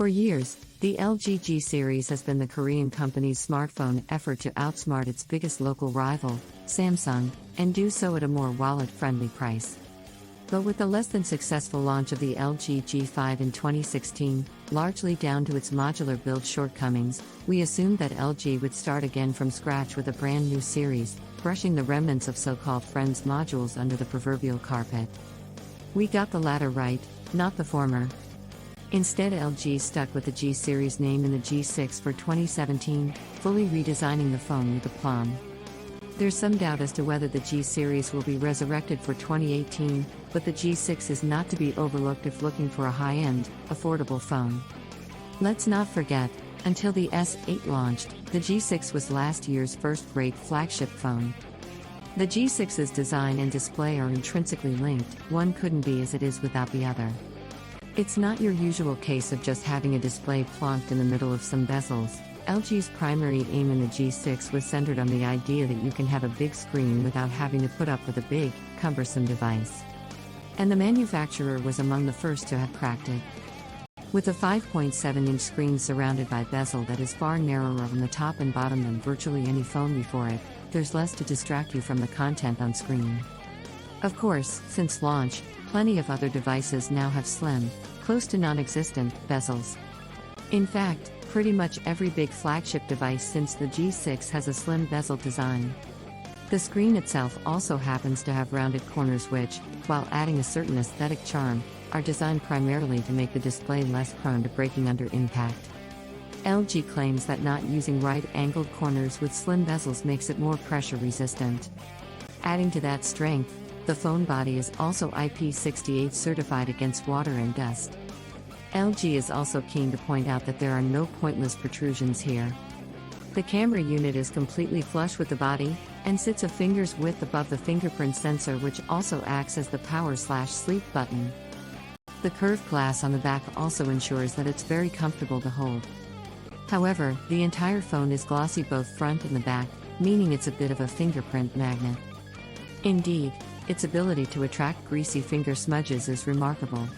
For years, the LG G series has been the Korean company's smartphone effort to outsmart its biggest local rival, Samsung, and do so at a more wallet-friendly price. But with the less than successful launch of the LG G5 in 2016, largely down to its modular build shortcomings, we assumed that LG would start again from scratch with a brand new series, brushing the remnants of so-called Friends modules under the proverbial carpet. We got the latter right, not the former. Instead, LG stuck with the G series name in the G6 for 2017, fully redesigning the phone with aplomb. There's some doubt as to whether the G series will be resurrected for 2018, but the G6 is not to be overlooked if looking for a high-end, affordable phone. Let's not forget, until the S8 launched, the G6 was last year's first great flagship phone. The G6's design and display are intrinsically linked, one couldn't be as it is without the other. It's not your usual case of just having a display plonked in the middle of some bezels. LG's primary aim in the G6 was centered on the idea that you can have a big screen without having to put up with a big, cumbersome device. And the manufacturer was among the first to have cracked it. With a 5.7-inch screen surrounded by bezel that is far narrower on the top and bottom than virtually any phone before it, there's less to distract you from the content on screen. Of course, since launch, plenty of other devices now have slim, close to non-existent, bezels. In fact, pretty much every big flagship device since the G6 has a slim bezel design. The screen itself also happens to have rounded corners which, while adding a certain aesthetic charm, are designed primarily to make the display less prone to breaking under impact. LG claims that not using right-angled corners with slim bezels makes it more pressure-resistant. Adding to that strength, the phone body is also IP68 certified against water and dust. LG is also keen to point out that there are no pointless protrusions here. The camera unit is completely flush with the body, and sits a finger's width above the fingerprint sensor, which also acts as the power/sleep button. The curved glass on the back also ensures that it's very comfortable to hold. However, the entire phone is glossy both front and the back, meaning it's a bit of a fingerprint magnet. Indeed, its ability to attract greasy finger smudges is remarkable.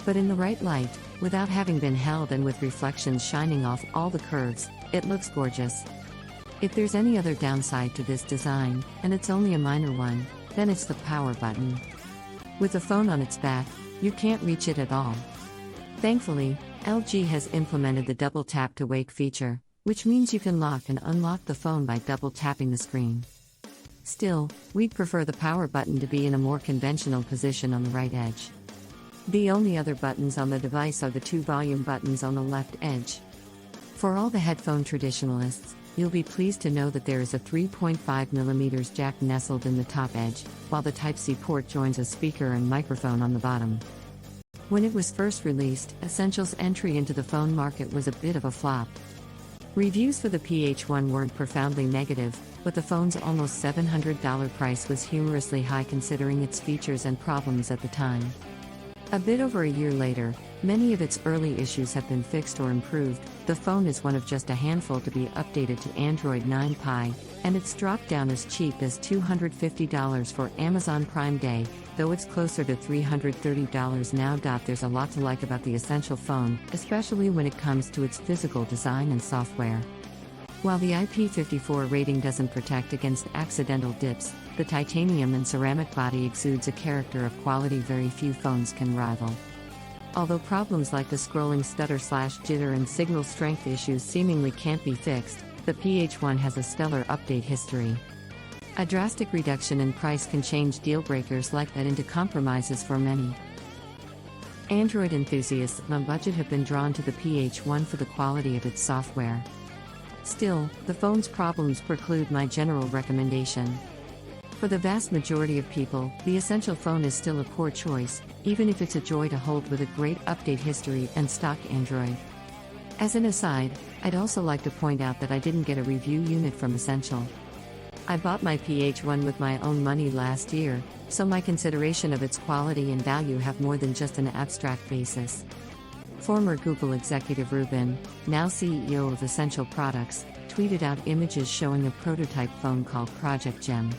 But in the right light, without having been held and with reflections shining off all the curves, it looks gorgeous. If there's any other downside to this design, and it's only a minor one, then it's the power button. With the phone on its back, you can't reach it at all. Thankfully, LG has implemented the double tap to wake feature, which means you can lock and unlock the phone by double tapping the screen. Still, we'd prefer the power button to be in a more conventional position on the right edge. The only other buttons on the device are the two volume buttons on the left edge. For all the headphone traditionalists, you'll be pleased to know that there is a 3.5mm jack nestled in the top edge, while the Type-C port joins a speaker and microphone on the bottom. When it was first released, Essential's entry into the phone market was a bit of a flop. Reviews for the PH1 weren't profoundly negative, but the phone's almost $700 price was humorously high considering its features and problems at the time. A bit over a year later, many of its early issues have been fixed or improved. The phone is one of just a handful to be updated to Android 9 Pie, and it's dropped down as cheap as $250 for Amazon Prime Day, though it's closer to $330 now. There's a lot to like about the Essential phone, especially when it comes to its physical design and software. While the IP54 rating doesn't protect against accidental dips, the titanium and ceramic body exudes a character of quality very few phones can rival. Although problems like the scrolling stutter/jitter and signal strength issues seemingly can't be fixed, the PH1 has a stellar update history. A drastic reduction in price can change deal breakers like that into compromises for many. Android enthusiasts on a budget have been drawn to the PH1 for the quality of its software. Still, the phone's problems preclude my general recommendation. For the vast majority of people, the Essential phone is still a poor choice, even if it's a joy to hold with a great update history and stock Android. As an aside, I'd also like to point out that I didn't get a review unit from Essential. I bought my PH1 with my own money last year, so my consideration of its quality and value have more than just an abstract basis. Former Google executive Rubin, now CEO of Essential Products, tweeted out images showing a prototype phone called Project Gem.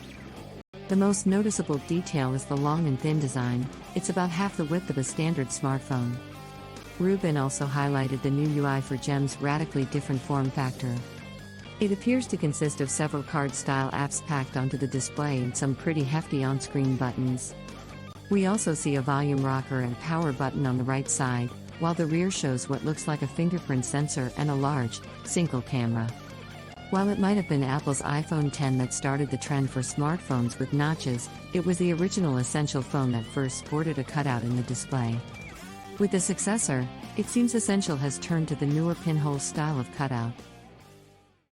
The most noticeable detail is the long and thin design. It's about half the width of a standard smartphone. Rubin also highlighted the new UI for GEM's radically different form factor. It appears to consist of several card-style apps packed onto the display and some pretty hefty on-screen buttons. We also see a volume rocker and power button on the right side, while the rear shows what looks like a fingerprint sensor and a large, single camera. While it might have been Apple's iPhone X that started the trend for smartphones with notches, it was the original Essential phone that first sported a cutout in the display. With the successor, it seems Essential has turned to the newer pinhole style of cutout.